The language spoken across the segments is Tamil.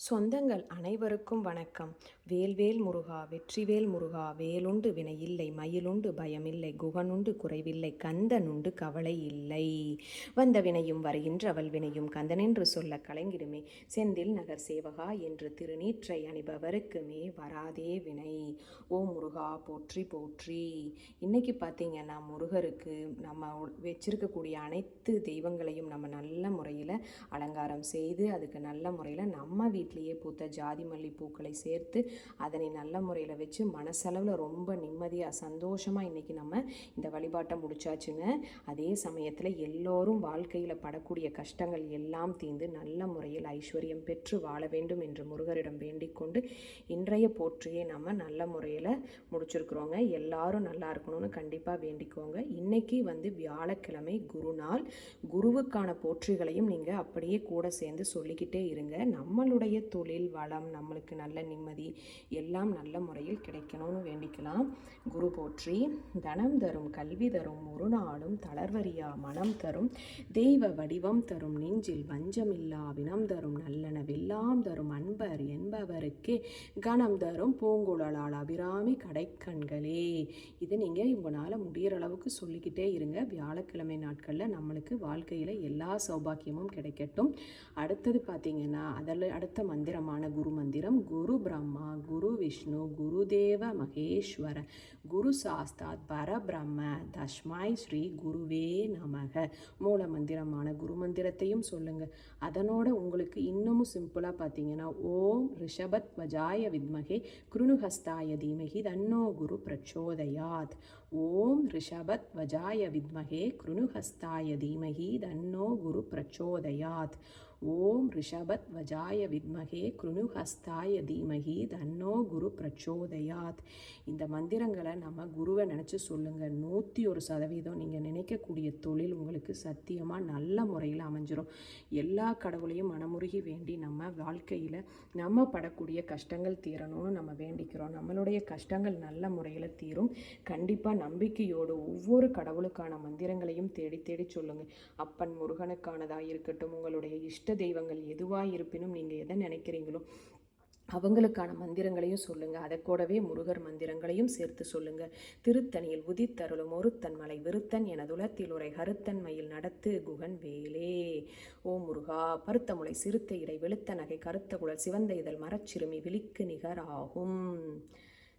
சொந்தங்கள் அனைவருக்கும் வணக்கம். வேல்வேல் முருகா வெற்றிவேல் முருகா வேலுண்டு வினையில்லை மயிலுண்டு பயமில்லை குகனுண்டு குறைவில்லை கந்தனுண்டு கவலை இல்லை. வந்த வினையும் வருகின்றவள் வினையும் கந்தனென்று சொல்ல கலங்கிடுமே செந்தில் நகர் சேவகா என்று திருநீற்றை அணிபவருக்குமே வராதே வினை. ஓ முருகா போற்றி போற்றி. இன்னைக்கு பார்த்தீங்கன்னா முருகருக்கு நம்ம வச்சிருக்கக்கூடிய அனைத்து தெய்வங்களையும் நம்ம நல்ல முறையில் அலங்காரம் செய்து அதுக்கு நல்ல முறையில் நம்ம வீட்டிலேயே பூத்த ஜாதி மல்லி பூக்களை சேர்த்து அதனை நல்ல முறையில் வச்சு மனசளவில் ரொம்ப நிம்மதியாக சந்தோஷமாக இன்றைக்கி நம்ம இந்த வழிபாட்டை முடிச்சாச்சுங்க. அதே சமயத்தில் எல்லோரும் வாழ்க்கையில் படக்கூடிய கஷ்டங்கள் எல்லாம் தீர்ந்து நல்ல முறையில் ஐஸ்வர்யம் பெற்று வாழ வேண்டும் என்று முருகரிடம் வேண்டிக் கொண்டு இன்றைய போற்றியை நம்ம நல்ல முறையில் முடிச்சிருக்கிறோங்க. எல்லாரும் நல்லா இருக்கணும்னு கண்டிப்பாக வேண்டிக்கோங்க. இன்னைக்கு வியாழக்கிழமை குருநாள். குருவுக்கான போற்றிகளையும் நீங்கள் அப்படியே கூட சேர்ந்து சொல்லிக்கிட்டே இருங்க. நம்மளுடைய தொழில் வளம் நம்மளுக்கு நல்ல நிம்மதி எல்லாம் நல்ல முறையில் கிடைக்கணும்னு வேண்டிக்கலாம். குரு போற்றி. தனம் தரும் கல்வி தரும் ஒரு நாளும் தளர்வரியா மனம் தரும் தெய்வ வடிவம் தரும் நெஞ்சில் வஞ்சமில்லா வினம் தரும் நல்லனவெல்லாம் தரும் அன்பர் என்பவருக்கே கணம் தரும் பூங்குழலால் அபிராமி கடைக்கண்களே. இது நீங்கள் உங்களால் முடிகிற அளவுக்கு சொல்லிக்கிட்டே இருங்க. வியாழக்கிழமை நாட்களில் நம்மளுக்கு வாழ்க்கையில் எல்லா சௌபாக்கியமும் கிடைக்கட்டும். அடுத்தது பார்த்தீங்கன்னா அதில் அடுத்த மந்திரமான குரு மந்திரம். குரு பிரம்மா குரு விஷ்ணு குருதேவ மகேஸ்வர குரு சாஸ்தாத் பரபிரம்ம தஸ்மாய் ஸ்ரீ குருவே நமக. மூல மந்திரமான குரு மந்திரத்தையும் சொல்லுங்க. அதனோட உங்களுக்கு இன்னமும் சிம்பிளாக பார்த்தீங்கன்னா ஓம் ரிஷபத் வஜாய வித்மகே குருணுஹஸ்தாய தீமகி தன்னோ குரு பிரச்சோதயாத். ஓம் ரிஷபத் வஜாய வித்மகே குருணுஹஸ்தாய தீமகி தன்னோ குரு பிரச்சோதயாத். ஓம் ரிஷபத் வஜாய வித்மகே குருணுஹஸ்தாய தீமகி தன்னோ குரு பிரச்சோதயாத். இந்த மந்திரங்களை நம்ம குருவை நினச்சி சொல்லுங்கள். 101% நீங்கள் நினைக்கக்கூடிய தொழில் உங்களுக்கு சத்தியமாக நல்ல முறையில் அமைஞ்சிரும். எல்லா கடவுளையும் மனமுருகி வேண்டி நம்ம வாழ்க்கையில் நம்ம படக்கூடிய கஷ்டங்கள் தீரணும்னு நம்ம வேண்டிக்கிறோம். நம்மளுடைய கஷ்டங்கள் நல்ல முறையில் தீரும். கண்டிப்பாக நம்பிக்கையோடு ஒவ்வொரு கடவுளுக்கான மந்திரங்களையும் தேடி தேடி சொல்லுங்கள். அப்பன் முருகனுக்கானதாக இருக்கட்டும், உங்களுடைய இஷ்ட தெய்வங்கள் எதுவாக இருப்பினும் நீங்கள் எதை நினைக்கிறீங்களோ அவங்களுக்கான மந்திரங்களையும் சொல்லுங்கள். அதை கூடவே முருகர் மந்திரங்களையும் சேர்த்து சொல்லுங்கள். திருத்தணியில் உதித்தருளும் ஒருத்தன் மலை விருத்தன் எனதுலத்தில் உரை கருத்தன் மயில் நடத்து குகன் வேலே. ஓ முருகா. பருத்த முளை சிறுத்த இடை வெளுத்த நகை கருத்த குழல் சிவந்த இதழ் மரச்சிறுமி விழிக்கு நிகர் ஆகும்.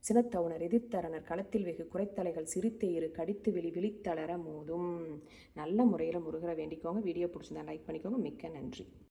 சினத்தவுணர் எதிர்த்தரனர் களத்தில் வெகு குறைத்தலைகள் சிரித்த இரு கடித்து விழித்தளர மோதும். நல்ல முறையில் முருகரை வேண்டிக்கோங்க. வீடியோ பிடிச்சிருந்தா லைக் பண்ணிக்கோங்க. மிக்க நன்றி.